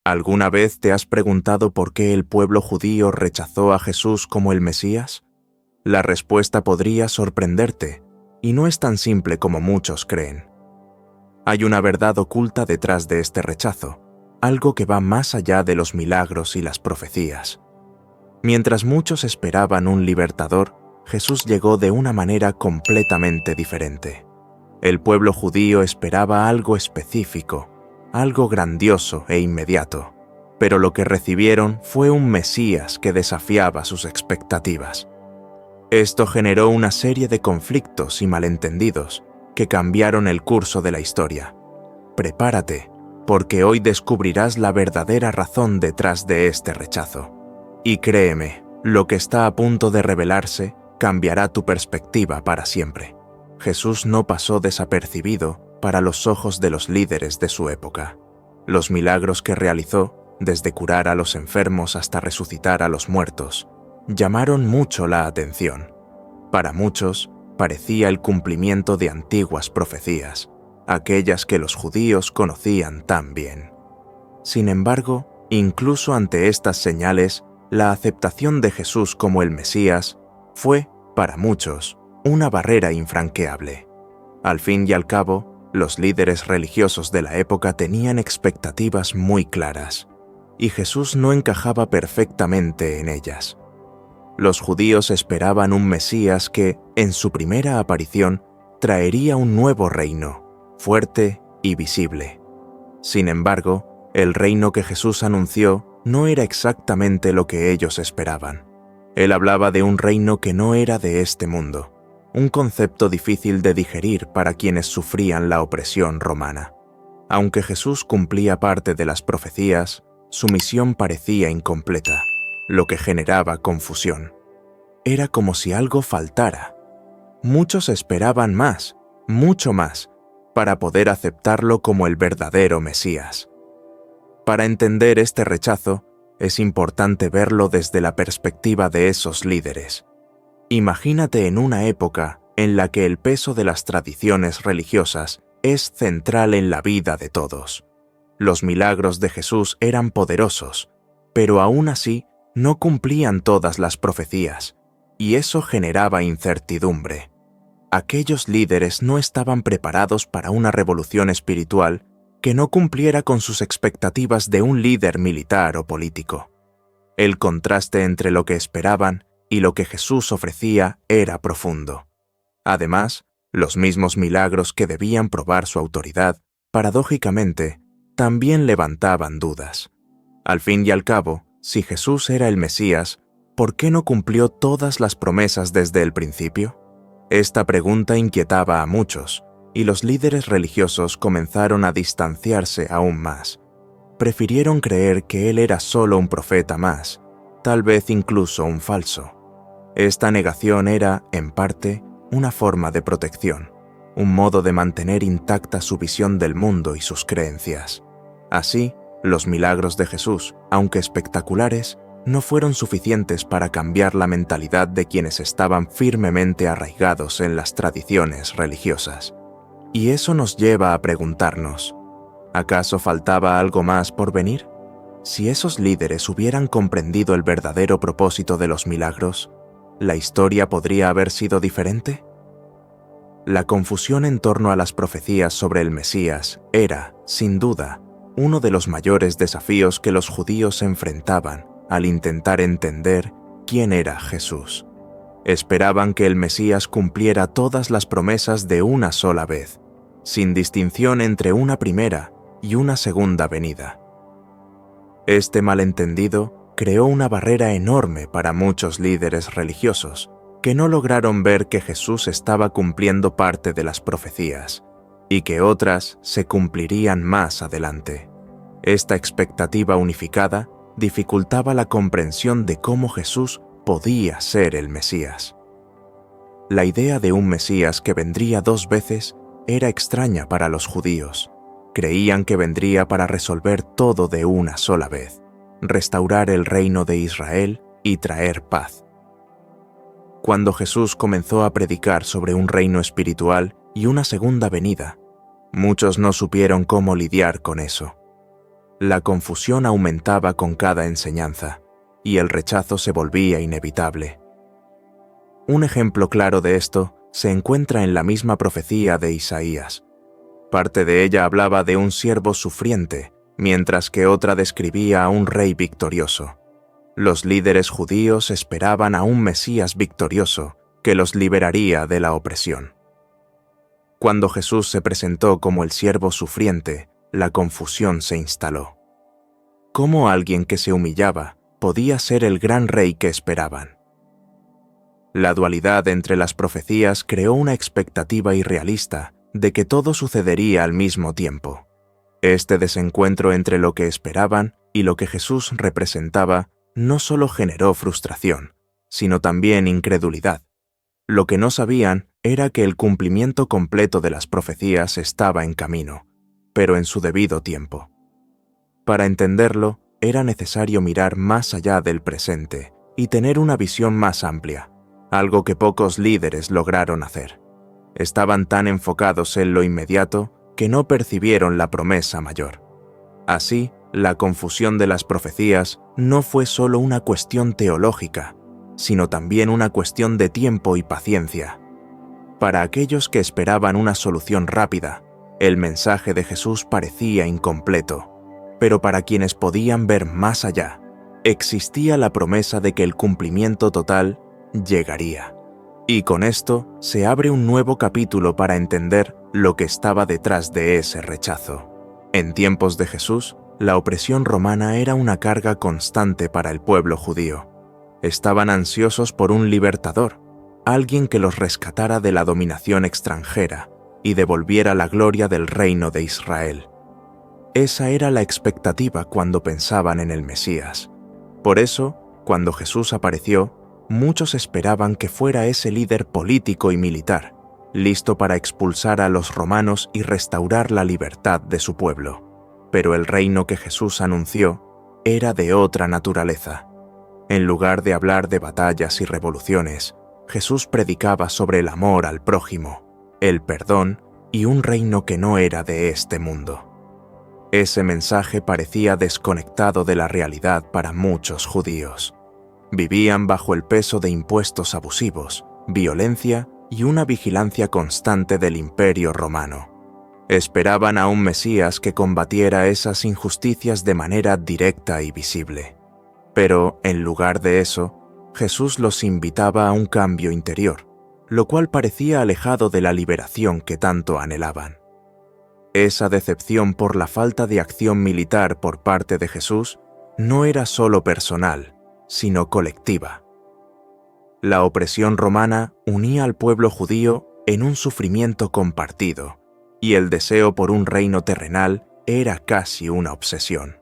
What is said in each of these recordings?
¿Alguna vez te has preguntado por qué el pueblo judío rechazó a Jesús como el Mesías? La respuesta podría sorprenderte, y no es tan simple como muchos creen. Hay una verdad oculta detrás de este rechazo, algo que va más allá de los milagros y las profecías. Mientras muchos esperaban un libertador, Jesús llegó de una manera completamente diferente. El pueblo judío esperaba algo específico, algo grandioso e inmediato, pero lo que recibieron fue un Mesías que desafiaba sus expectativas. Esto generó una serie de conflictos y malentendidos que cambiaron el curso de la historia. Prepárate, porque hoy descubrirás la verdadera razón detrás de este rechazo. Y créeme, lo que está a punto de revelarse cambiará tu perspectiva para siempre. Jesús no pasó desapercibido para los ojos de los líderes de su época. Los milagros que realizó, desde curar a los enfermos hasta resucitar a los muertos, llamaron mucho la atención. Para muchos, parecía el cumplimiento de antiguas profecías, aquellas que los judíos conocían tan bien. Sin embargo, incluso ante estas señales, la aceptación de Jesús como el Mesías fue, para muchos, una barrera infranqueable. Al fin y al cabo, los líderes religiosos de la época tenían expectativas muy claras, y Jesús no encajaba perfectamente en ellas. Los judíos esperaban un Mesías que, en su primera aparición, traería un nuevo reino, fuerte y visible. Sin embargo, el reino que Jesús anunció no era exactamente lo que ellos esperaban. Él hablaba de un reino que no era de este mundo, un concepto difícil de digerir para quienes sufrían la opresión romana. Aunque Jesús cumplía parte de las profecías, su misión parecía incompleta, lo que generaba confusión. Era como si algo faltara. Muchos esperaban más, mucho más, para poder aceptarlo como el verdadero Mesías. Para entender este rechazo, es importante verlo desde la perspectiva de esos líderes. Imagínate en una época en la que el peso de las tradiciones religiosas es central en la vida de todos. Los milagros de Jesús eran poderosos, pero aún así no cumplían todas las profecías, y eso generaba incertidumbre. Aquellos líderes no estaban preparados para una revolución espiritual que no cumpliera con sus expectativas de un líder militar o político. El contraste entre lo que esperaban y lo que Jesús ofrecía era profundo. Además, los mismos milagros que debían probar su autoridad, paradójicamente, también levantaban dudas. Al fin y al cabo, si Jesús era el Mesías, ¿por qué no cumplió todas las promesas desde el principio? Esta pregunta inquietaba a muchos, y los líderes religiosos comenzaron a distanciarse aún más. Prefirieron creer que él era solo un profeta más, tal vez incluso un falso. Esta negación era, en parte, una forma de protección, un modo de mantener intacta su visión del mundo y sus creencias. Así, los milagros de Jesús, aunque espectaculares, no fueron suficientes para cambiar la mentalidad de quienes estaban firmemente arraigados en las tradiciones religiosas. Y eso nos lleva a preguntarnos, ¿acaso faltaba algo más por venir? Si esos líderes hubieran comprendido el verdadero propósito de los milagros, ¿la historia podría haber sido diferente? La confusión en torno a las profecías sobre el Mesías era, sin duda, uno de los mayores desafíos que los judíos enfrentaban al intentar entender quién era Jesús. Esperaban que el Mesías cumpliera todas las promesas de una sola vez, sin distinción entre una primera y una segunda venida. Este malentendido creó una barrera enorme para muchos líderes religiosos, que no lograron ver que Jesús estaba cumpliendo parte de las profecías, y que otras se cumplirían más adelante. Esta expectativa unificada dificultaba la comprensión de cómo Jesús podía ser el Mesías. La idea de un Mesías que vendría 2 veces era extraña para los judíos. Creían que vendría para resolver todo de una sola vez, restaurar el reino de Israel y traer paz. Cuando Jesús comenzó a predicar sobre un reino espiritual y una segunda venida, muchos no supieron cómo lidiar con eso. La confusión aumentaba con cada enseñanza, y el rechazo se volvía inevitable. Un ejemplo claro de esto se encuentra en la misma profecía de Isaías. Parte de ella hablaba de un siervo sufriente, mientras que otra describía a un rey victorioso. Los líderes judíos esperaban a un Mesías victorioso que los liberaría de la opresión. Cuando Jesús se presentó como el siervo sufriente, la confusión se instaló. ¿Cómo alguien que se humillaba podía ser el gran rey que esperaban? La dualidad entre las profecías creó una expectativa irrealista de que todo sucedería al mismo tiempo. Este desencuentro entre lo que esperaban y lo que Jesús representaba no solo generó frustración, sino también incredulidad. Lo que no sabían era que el cumplimiento completo de las profecías estaba en camino, pero en su debido tiempo. Para entenderlo, era necesario mirar más allá del presente y tener una visión más amplia, algo que pocos líderes lograron hacer. Estaban tan enfocados en lo inmediato que no percibieron la promesa mayor. Así, la confusión de las profecías no fue solo una cuestión teológica, sino también una cuestión de tiempo y paciencia. Para aquellos que esperaban una solución rápida, el mensaje de Jesús parecía incompleto, pero para quienes podían ver más allá, existía la promesa de que el cumplimiento total llegaría. Y con esto se abre un nuevo capítulo para entender lo que estaba detrás de ese rechazo. En tiempos de Jesús, la opresión romana era una carga constante para el pueblo judío. Estaban ansiosos por un libertador, alguien que los rescatara de la dominación extranjera y devolviera la gloria del reino de Israel. Esa era la expectativa cuando pensaban en el Mesías. Por eso, cuando Jesús apareció, muchos esperaban que fuera ese líder político y militar, listo para expulsar a los romanos y restaurar la libertad de su pueblo. Pero el reino que Jesús anunció era de otra naturaleza. En lugar de hablar de batallas y revoluciones, Jesús predicaba sobre el amor al prójimo, el perdón y un reino que no era de este mundo. Ese mensaje parecía desconectado de la realidad para muchos judíos. Vivían bajo el peso de impuestos abusivos, violencia y una vigilancia constante del Imperio Romano. Esperaban a un Mesías que combatiera esas injusticias de manera directa y visible. Pero, en lugar de eso, Jesús los invitaba a un cambio interior, lo cual parecía alejado de la liberación que tanto anhelaban. Esa decepción por la falta de acción militar por parte de Jesús no era solo personal, sino colectiva. La opresión romana unía al pueblo judío en un sufrimiento compartido, y el deseo por un reino terrenal era casi una obsesión.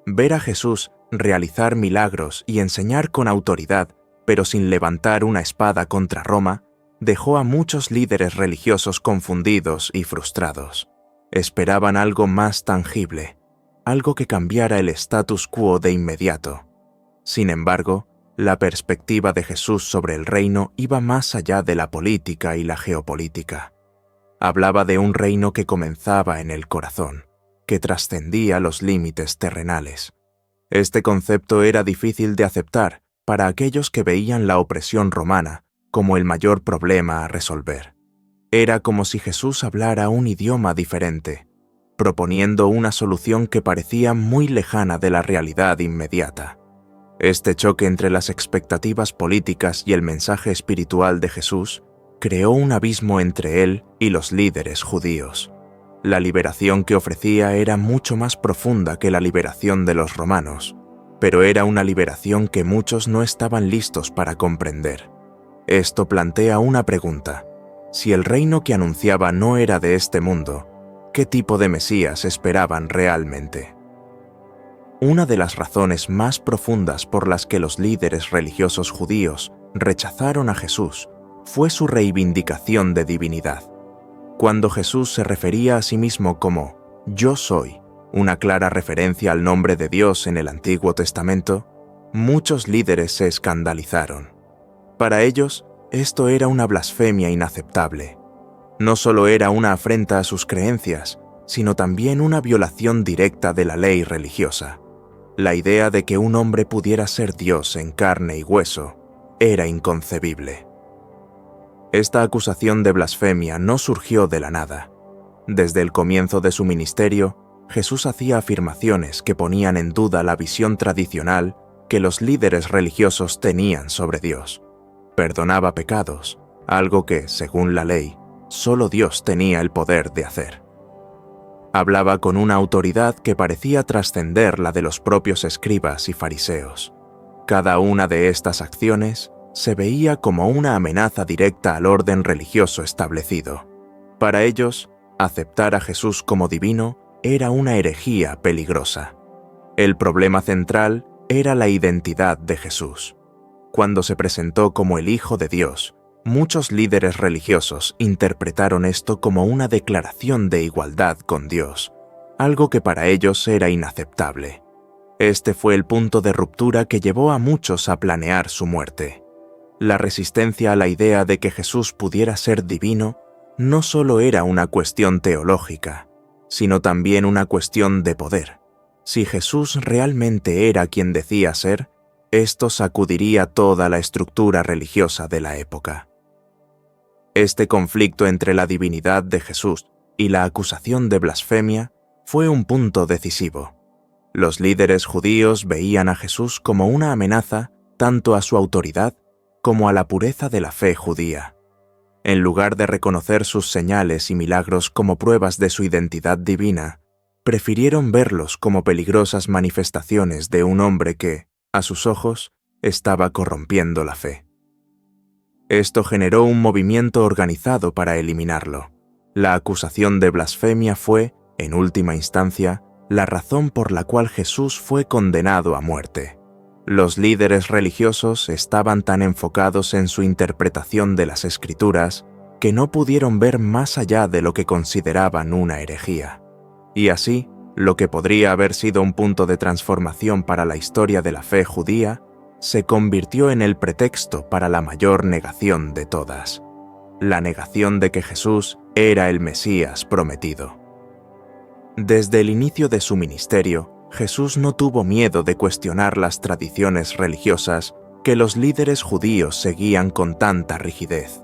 Ver a Jesús realizar milagros y enseñar con autoridad, pero sin levantar una espada contra Roma, dejó a muchos líderes religiosos confundidos y frustrados. Esperaban algo más tangible, algo que cambiara el status quo de inmediato. Sin embargo, la perspectiva de Jesús sobre el reino iba más allá de la política y la geopolítica. Hablaba de un reino que comenzaba en el corazón, que trascendía los límites terrenales. Este concepto era difícil de aceptar para aquellos que veían la opresión romana como el mayor problema a resolver. Era como si Jesús hablara un idioma diferente, proponiendo una solución que parecía muy lejana de la realidad inmediata. Este choque entre las expectativas políticas y el mensaje espiritual de Jesús creó un abismo entre él y los líderes judíos. La liberación que ofrecía era mucho más profunda que la liberación de los romanos, pero era una liberación que muchos no estaban listos para comprender. Esto plantea una pregunta. Si el reino que anunciaba no era de este mundo, ¿qué tipo de Mesías esperaban realmente? Una de las razones más profundas por las que los líderes religiosos judíos rechazaron a Jesús fue su reivindicación de divinidad. Cuando Jesús se refería a sí mismo como «Yo soy», una clara referencia al nombre de Dios en el Antiguo Testamento, muchos líderes se escandalizaron. Para ellos, esto era una blasfemia inaceptable. No solo era una afrenta a sus creencias, sino también una violación directa de la ley religiosa. La idea de que un hombre pudiera ser Dios en carne y hueso era inconcebible. Esta acusación de blasfemia no surgió de la nada. Desde el comienzo de su ministerio, Jesús hacía afirmaciones que ponían en duda la visión tradicional que los líderes religiosos tenían sobre Dios. Perdonaba pecados, algo que, según la ley, solo Dios tenía el poder de hacer. Hablaba con una autoridad que parecía trascender la de los propios escribas y fariseos. Cada una de estas acciones se veía como una amenaza directa al orden religioso establecido. Para ellos, aceptar a Jesús como divino era una herejía peligrosa. El problema central era la identidad de Jesús. Cuando se presentó como el Hijo de Dios, muchos líderes religiosos interpretaron esto como una declaración de igualdad con Dios, algo que para ellos era inaceptable. Este fue el punto de ruptura que llevó a muchos a planear su muerte. La resistencia a la idea de que Jesús pudiera ser divino no solo era una cuestión teológica, sino también una cuestión de poder. Si Jesús realmente era quien decía ser, esto sacudiría toda la estructura religiosa de la época. Este conflicto entre la divinidad de Jesús y la acusación de blasfemia fue un punto decisivo. Los líderes judíos veían a Jesús como una amenaza tanto a su autoridad como a la pureza de la fe judía. En lugar de reconocer sus señales y milagros como pruebas de su identidad divina, prefirieron verlos como peligrosas manifestaciones de un hombre que, a sus ojos, estaba corrompiendo la fe. Esto generó un movimiento organizado para eliminarlo. La acusación de blasfemia fue, en última instancia, la razón por la cual Jesús fue condenado a muerte. Los líderes religiosos estaban tan enfocados en su interpretación de las Escrituras que no pudieron ver más allá de lo que consideraban una herejía. Y así, lo que podría haber sido un punto de transformación para la historia de la fe judía, se convirtió en el pretexto para la mayor negación de todas: la negación de que Jesús era el Mesías prometido. Desde el inicio de su ministerio, Jesús no tuvo miedo de cuestionar las tradiciones religiosas que los líderes judíos seguían con tanta rigidez.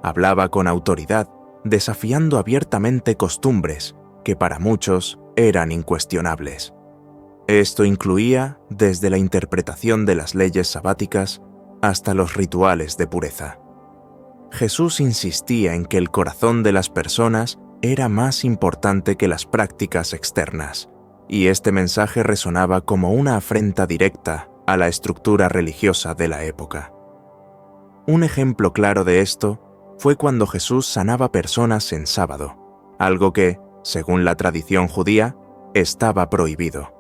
Hablaba con autoridad, desafiando abiertamente costumbres que para muchos eran incuestionables. Esto incluía desde la interpretación de las leyes sabáticas hasta los rituales de pureza. Jesús insistía en que el corazón de las personas era más importante que las prácticas externas, y este mensaje resonaba como una afrenta directa a la estructura religiosa de la época. Un ejemplo claro de esto fue cuando Jesús sanaba personas en sábado, algo que, según la tradición judía, estaba prohibido.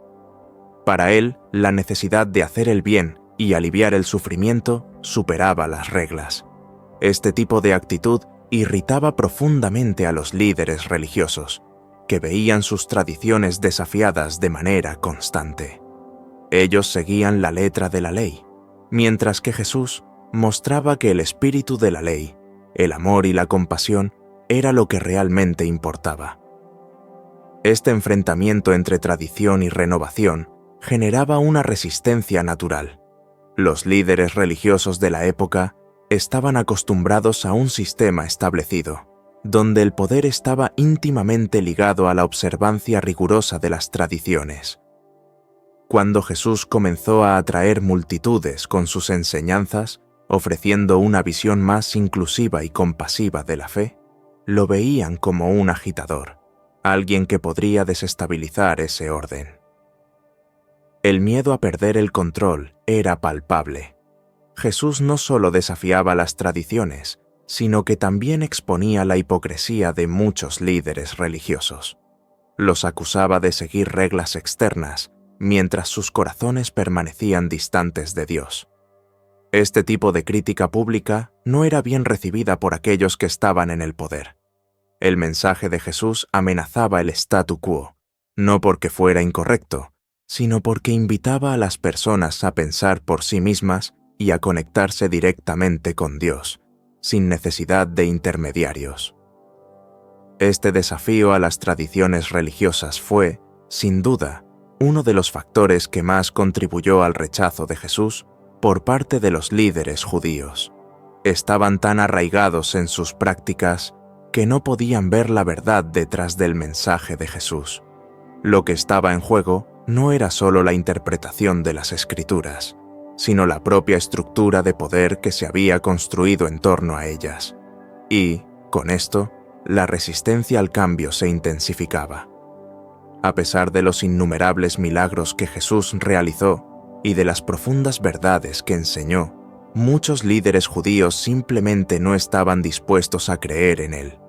Para él, la necesidad de hacer el bien y aliviar el sufrimiento superaba las reglas. Este tipo de actitud irritaba profundamente a los líderes religiosos, que veían sus tradiciones desafiadas de manera constante. Ellos seguían la letra de la ley, mientras que Jesús mostraba que el espíritu de la ley, el amor y la compasión, era lo que realmente importaba. Este enfrentamiento entre tradición y renovación generaba una resistencia natural. Los líderes religiosos de la época estaban acostumbrados a un sistema establecido, donde el poder estaba íntimamente ligado a la observancia rigurosa de las tradiciones. Cuando Jesús comenzó a atraer multitudes con sus enseñanzas, ofreciendo una visión más inclusiva y compasiva de la fe, lo veían como un agitador, alguien que podría desestabilizar ese orden. El miedo a perder el control era palpable. Jesús no solo desafiaba las tradiciones, sino que también exponía la hipocresía de muchos líderes religiosos. Los acusaba de seguir reglas externas, mientras sus corazones permanecían distantes de Dios. Este tipo de crítica pública no era bien recibida por aquellos que estaban en el poder. El mensaje de Jesús amenazaba el statu quo, no porque fuera incorrecto, sino porque invitaba a las personas a pensar por sí mismas y a conectarse directamente con Dios, sin necesidad de intermediarios. Este desafío a las tradiciones religiosas fue, sin duda, uno de los factores que más contribuyó al rechazo de Jesús por parte de los líderes judíos. Estaban tan arraigados en sus prácticas que no podían ver la verdad detrás del mensaje de Jesús. Lo que estaba en juego no era solo la interpretación de las Escrituras, sino la propia estructura de poder que se había construido en torno a ellas. Y, con esto, la resistencia al cambio se intensificaba. A pesar de los innumerables milagros que Jesús realizó y de las profundas verdades que enseñó, muchos líderes judíos simplemente no estaban dispuestos a creer en él.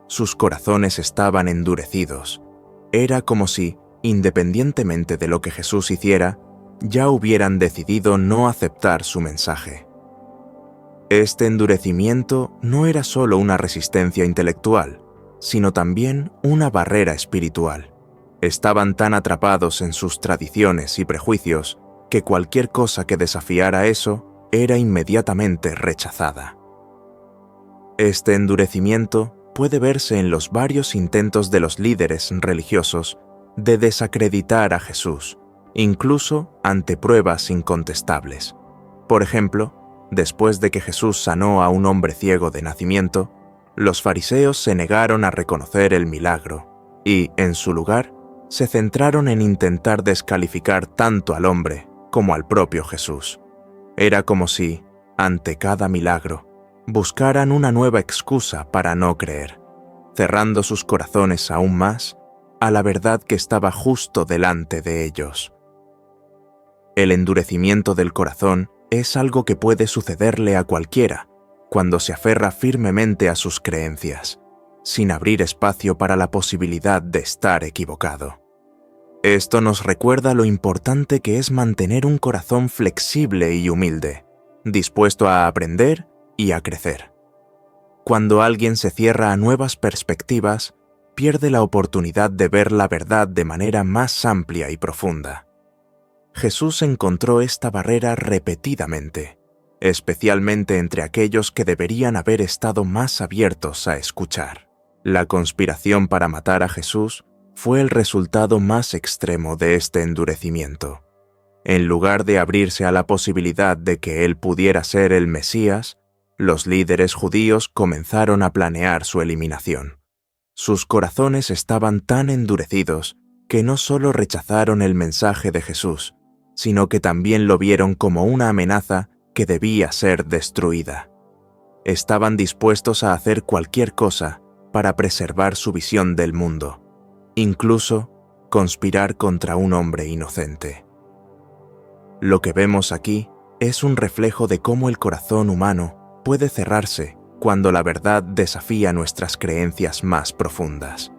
Sus corazones estaban endurecidos. Era como si, independientemente de lo que Jesús hiciera, ya hubieran decidido no aceptar su mensaje. Este endurecimiento no era solo una resistencia intelectual, sino también una barrera espiritual. Estaban tan atrapados en sus tradiciones y prejuicios que cualquier cosa que desafiara eso era inmediatamente rechazada. Este endurecimiento puede verse en los varios intentos de los líderes religiosos de desacreditar a Jesús, incluso ante pruebas incontestables. Por ejemplo, después de que Jesús sanó a un hombre ciego de nacimiento, los fariseos se negaron a reconocer el milagro y, en su lugar, se centraron en intentar descalificar tanto al hombre como al propio Jesús. Era como si, ante cada milagro, buscaran una nueva excusa para no creer, cerrando sus corazones aún más a la verdad que estaba justo delante de ellos. El endurecimiento del corazón es algo que puede sucederle a cualquiera cuando se aferra firmemente a sus creencias, sin abrir espacio para la posibilidad de estar equivocado. Esto nos recuerda lo importante que es mantener un corazón flexible y humilde, dispuesto a aprender y a crecer. Cuando alguien se cierra a nuevas perspectivas, pierde la oportunidad de ver la verdad de manera más amplia y profunda. Jesús encontró esta barrera repetidamente, especialmente entre aquellos que deberían haber estado más abiertos a escuchar. La conspiración para matar a Jesús fue el resultado más extremo de este endurecimiento. En lugar de abrirse a la posibilidad de que él pudiera ser el Mesías, los líderes judíos comenzaron a planear su eliminación. Sus corazones estaban tan endurecidos que no solo rechazaron el mensaje de Jesús, sino que también lo vieron como una amenaza que debía ser destruida. Estaban dispuestos a hacer cualquier cosa para preservar su visión del mundo, incluso conspirar contra un hombre inocente. Lo que vemos aquí es un reflejo de cómo el corazón humano puede cerrarse cuando la verdad desafía nuestras creencias más profundas.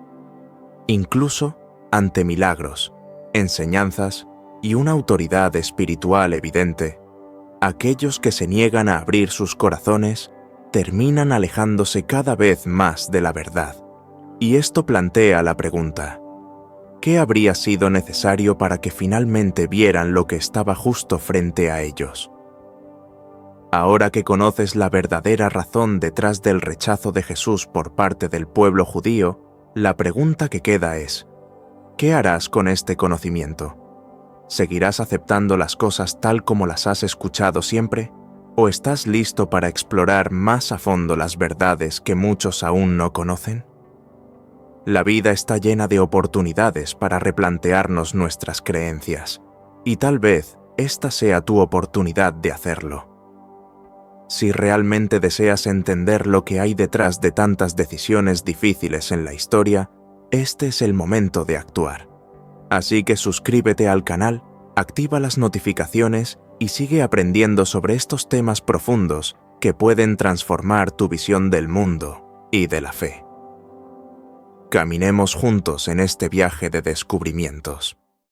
Incluso ante milagros, enseñanzas y una autoridad espiritual evidente, aquellos que se niegan a abrir sus corazones terminan alejándose cada vez más de la verdad. Y esto plantea la pregunta: ¿qué habría sido necesario para que finalmente vieran lo que estaba justo frente a ellos? Ahora que conoces la verdadera razón detrás del rechazo de Jesús por parte del pueblo judío, la pregunta que queda es: ¿qué harás con este conocimiento? ¿Seguirás aceptando las cosas tal como las has escuchado siempre? ¿O estás listo para explorar más a fondo las verdades que muchos aún no conocen? La vida está llena de oportunidades para replantearnos nuestras creencias, y tal vez esta sea tu oportunidad de hacerlo. Si realmente deseas entender lo que hay detrás de tantas decisiones difíciles en la historia, este es el momento de actuar. Así que suscríbete al canal, activa las notificaciones y sigue aprendiendo sobre estos temas profundos que pueden transformar tu visión del mundo y de la fe. Caminemos juntos en este viaje de descubrimientos.